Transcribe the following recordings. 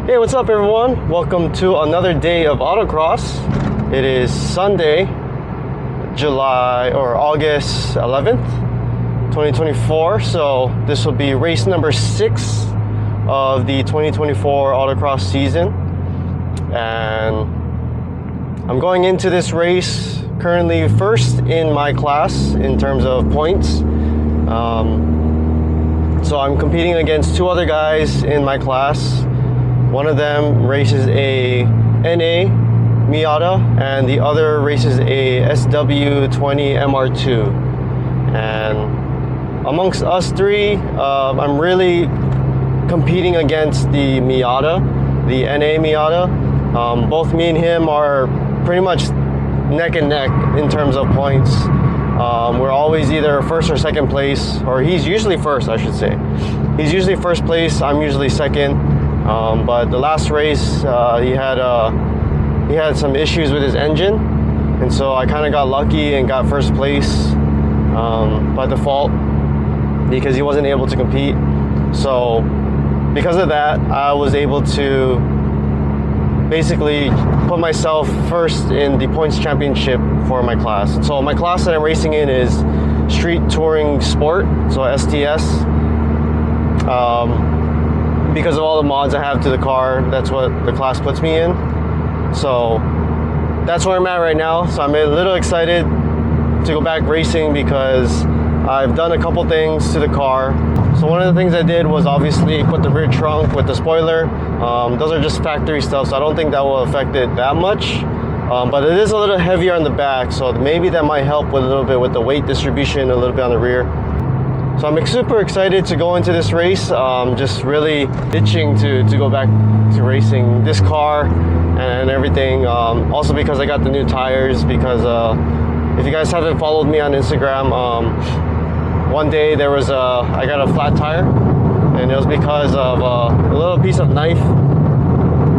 Hey, what's up everyone? Welcome to another day of Autocross. It is Sunday, August 11th, 2024. So this will be race number 6 of the 2024 Autocross season. And I'm going into this race currently first in my class in terms of points. So I'm competing against 2 other guys in my class. One of them races a NA Miata and the other races a SW20 MR2. And amongst us 3, I'm really competing against the Miata, the NA Miata. Both me and him are pretty much neck and neck in terms of points. We're always either first or second place, or he's usually first, I should say. He's usually first place, I'm usually second. But the last race, he had some issues with his engine, and so I kind of got lucky and got first place by default because he wasn't able to compete. So because of that, I was able to basically put myself first in the points championship for my class. So my class that I'm racing in is Street Touring Sport, so STS. Because of all the mods I have to the car, that's what the class puts me in. So that's where I'm at right now. So I'm a little excited to go back racing because I've done a couple things to the car. So one of the things I did was obviously put the rear trunk with the spoiler. Those are just factory stuff, so I don't think that will affect it that much. But it is a little heavier on the back, so maybe that might help with a little bit with the weight distribution, a little bit on the rear. So I'm super excited to go into this race. Just really itching to go back to racing this car and everything. Also because I got the new tires, because if you guys haven't followed me on Instagram, one day I got a flat tire, and it was because of a little piece of knife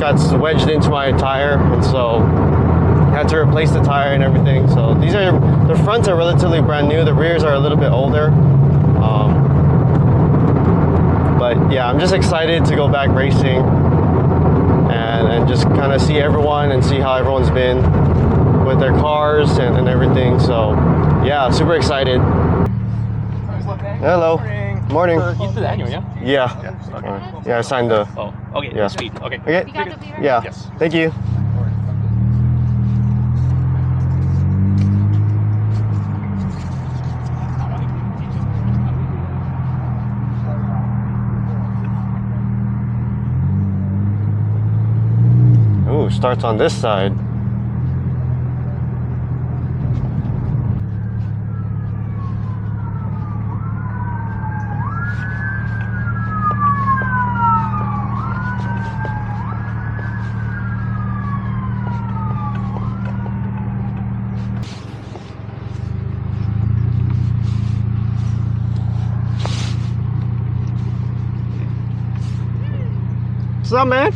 got wedged into my tire, and so I had to replace the tire and everything. So the fronts are relatively brand new, the rears are a little bit older. But yeah, I'm just excited to go back racing and just kind of see everyone and see how everyone's been with their cars and everything. So yeah, super excited. Hello. Morning. You did the annual, yeah? Yeah. Okay. Yeah, I signed the... Oh, okay. Yeah. Sweet. Okay. Okay? You got the beer? Yeah. Yes. Thank you. Ooh, starts on this side. What's up, man?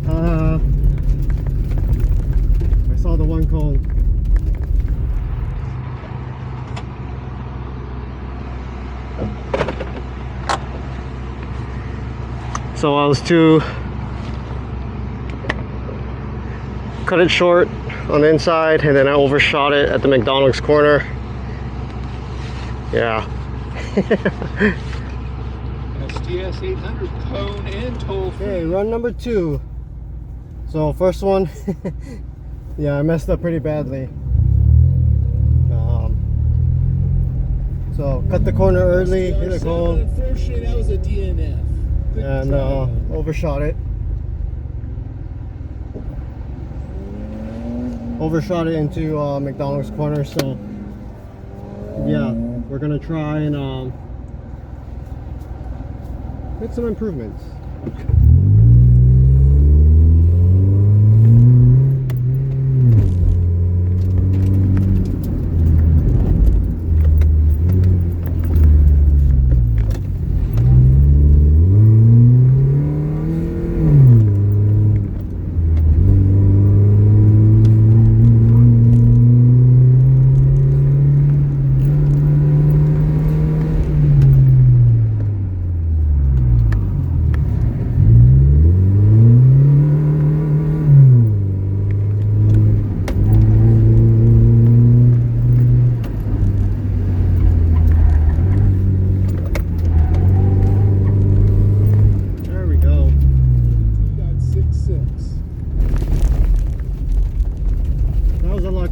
I saw the one cone. So I was to cut it short on the inside, and then I overshot it at the McDonald's corner. Yeah. STS 800 cone and toll free. Okay, run number 2. So first one, yeah, I messed up pretty badly. So cut the corner early, hit the cone. Unfortunately, that was a DNF. Good And try. overshot it. Overshot it into McDonald's corner. So yeah, we're gonna try and make some improvements.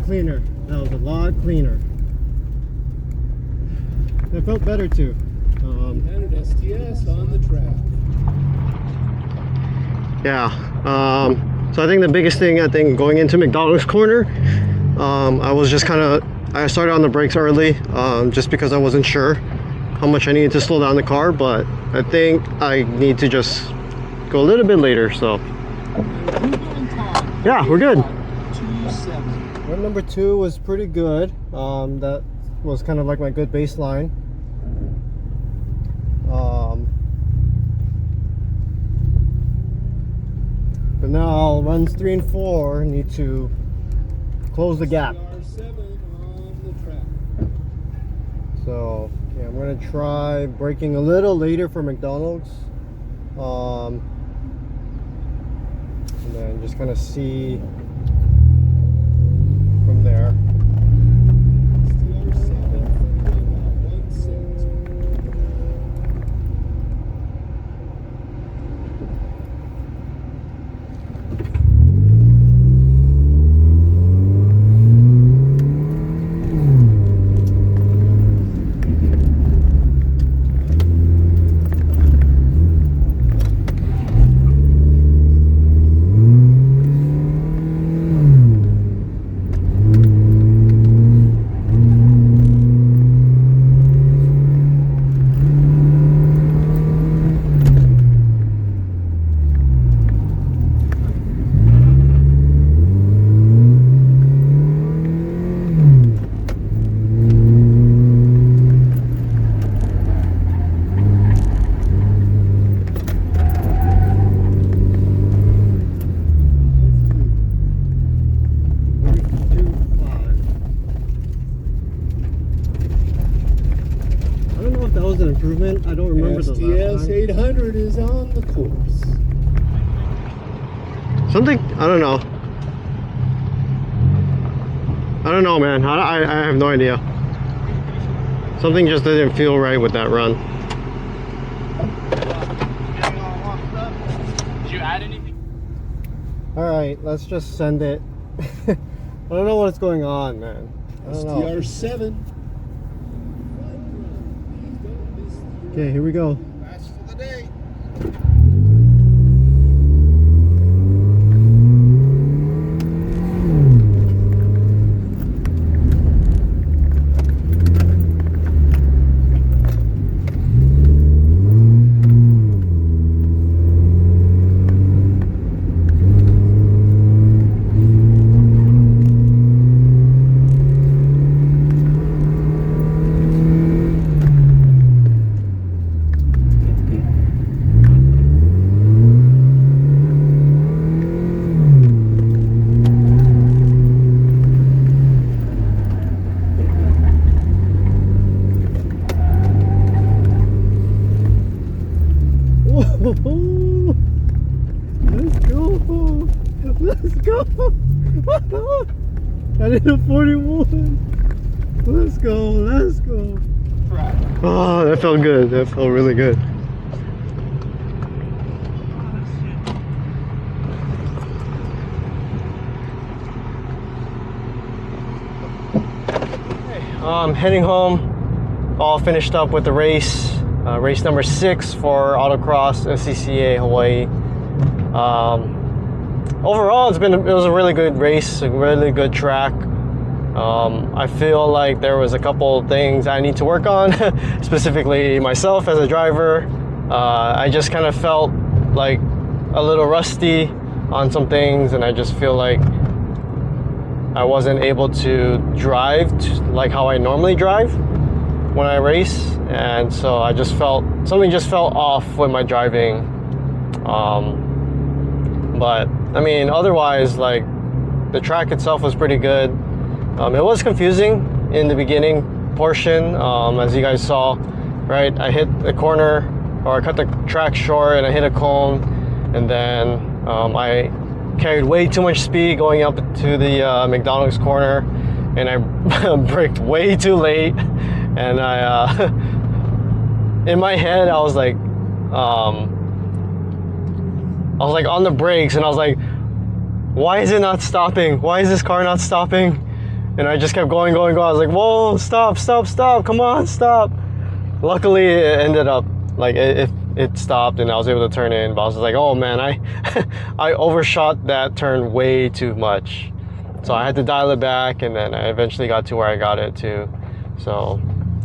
Cleaner. That was a lot cleaner. It felt better too. 800 STS on the track. Yeah. So I think the biggest thing, going into McDonald's corner, I started on the brakes early, just because I wasn't sure how much I needed to slow down the car, but I think I need to just go a little bit later. So yeah, we're good. Run number 2 was pretty good. That was kind of like my good baseline. But now runs 3 and 4 need to close the gap. So yeah, I'm gonna try braking a little later for McDonald's, and then just kind of see from there. Improvement. I don't remember the last time. 800 is on the course. Something, I don't know, man. I have no idea. Something just didn't feel right with that run. Did you add anything? Alright, let's just send it. I don't know what's going on, man. I don't know. STR7. Okay, here we go. Last for the day. Let's go! Let's go! I did a 41! Let's go, let's go! Oh, that felt good. That felt really good. Heading home, all finished up with the race. Race number 6 for Autocross SCCA Hawaii. Overall, it was a really good race, a really good track. I feel like there was a couple things I need to work on, specifically myself as a driver. I just kind of felt like a little rusty on some things, and I just feel like I wasn't able to drive like how I normally drive when I race, and so I just felt something just felt off with my driving. But I mean, otherwise, like, the track itself was pretty good. It was confusing in the beginning portion, as you guys saw, right? I hit the corner, or I cut the track short and I hit a cone, and then I carried way too much speed going up to the McDonald's corner, and I braked way too late, and I in my head I was like on the brakes, and I was like, why is it not stopping? Why is this car not stopping? And I just kept going. I was like, whoa, stop, come on, stop. Luckily it ended up like it stopped and I was able to turn in, but I was like, oh man, I overshot that turn way too much. So I had to dial it back, and then I eventually got to where I got it to. So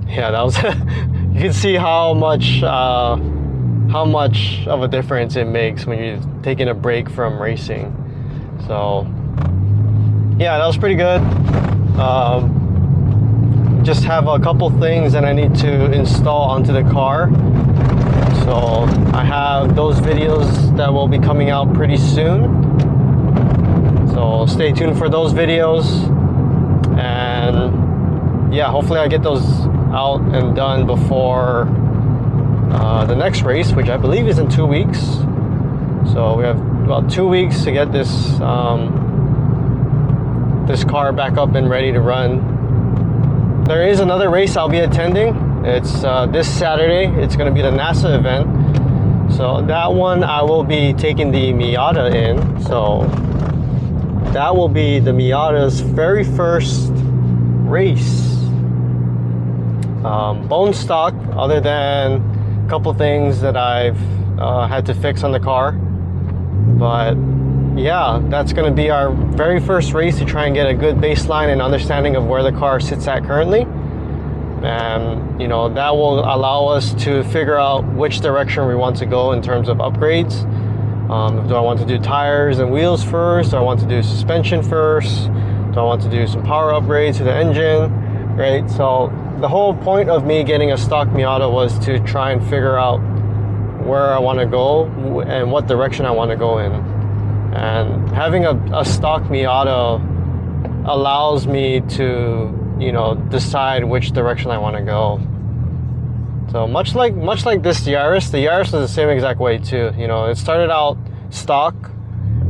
yeah, that was you can see how much of a difference it makes when you're taking a break from racing. So yeah, that was pretty good. Just have a couple things that I need to install onto the car. So I have those videos that will be coming out pretty soon. So stay tuned for those videos. And yeah, hopefully I get those out and done before the next race, which I believe is in 2 weeks. So we have about 2 weeks to get this this car back up and ready to run. There is another race I'll be attending. It's this Saturday. It's going to be the NASA event. So that one I will be taking the Miata in. So that will be the Miata's very first race. Bone stock, other than a couple things that I've had to fix on the car. But yeah, that's going to be our very first race to try and get a good baseline and understanding of where the car sits at currently. And you know, that will allow us to figure out which direction we want to go in terms of upgrades. Do I want to do tires and wheels first? Do I want to do suspension first? Do I want to do some power upgrades to the engine? Right, so the whole point of me getting a stock Miata was to try and figure out where I want to go and what direction I want to go in. And having a stock Miata allows me to, you know, decide which direction I want to go. So much like this Yaris, the Yaris is the same exact way too. You know, it started out stock,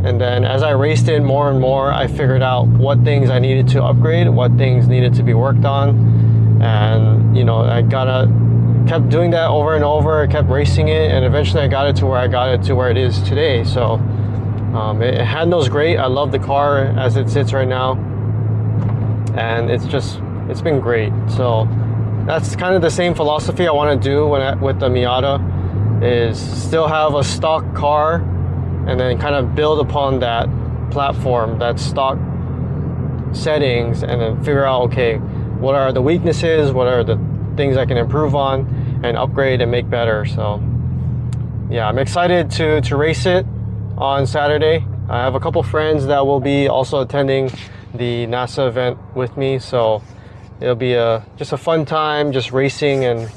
and then as I raced it more and more, I figured out what things I needed to upgrade, what things needed to be worked on, and you know, I kept doing that over and over. I kept racing it, and eventually I got it to where it is today. So it handles great. I love the car as it sits right now, and it's been great. So that's kind of the same philosophy I want to do with the Miata, is still have a stock car and then kind of build upon that platform, that stock settings, and then figure out, okay, what are the weaknesses, what are the things I can improve on and upgrade and make better. So yeah, I'm excited to race it on Saturday. I have a couple friends that will be also attending the NASA event with me, so it'll be just a fun time, just racing and,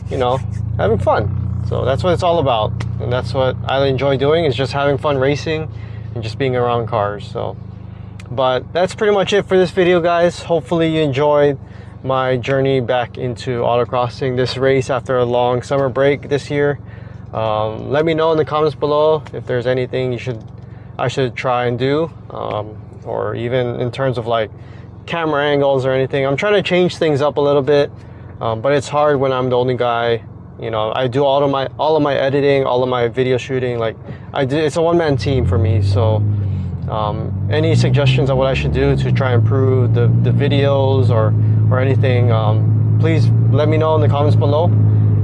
you know, having fun. So that's what it's all about, and that's what I enjoy doing, is just having fun racing and just being around cars. So, but that's pretty much it for this video, guys. Hopefully you enjoyed my journey back into autocrossing, this race after a long summer break this year. Let me know in the comments below if there's anything I should try and do, or even in terms of like camera angles or anything. I'm trying to change things up a little bit, but it's hard when I'm the only guy. You know, I do all of my editing, all of my video shooting. Like it's a one-man team for me. So any suggestions on what I should do to try and improve the videos or anything, please let me know in the comments below,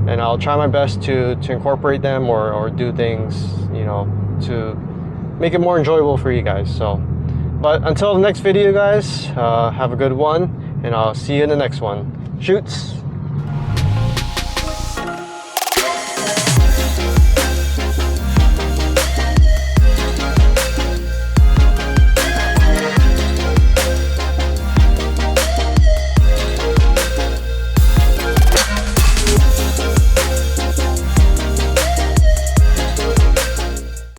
and I'll try my best to incorporate them or do things, you know, to make it more enjoyable for you guys. So, but until the next video, guys, have a good one, and I'll see you in the next one. Shoots.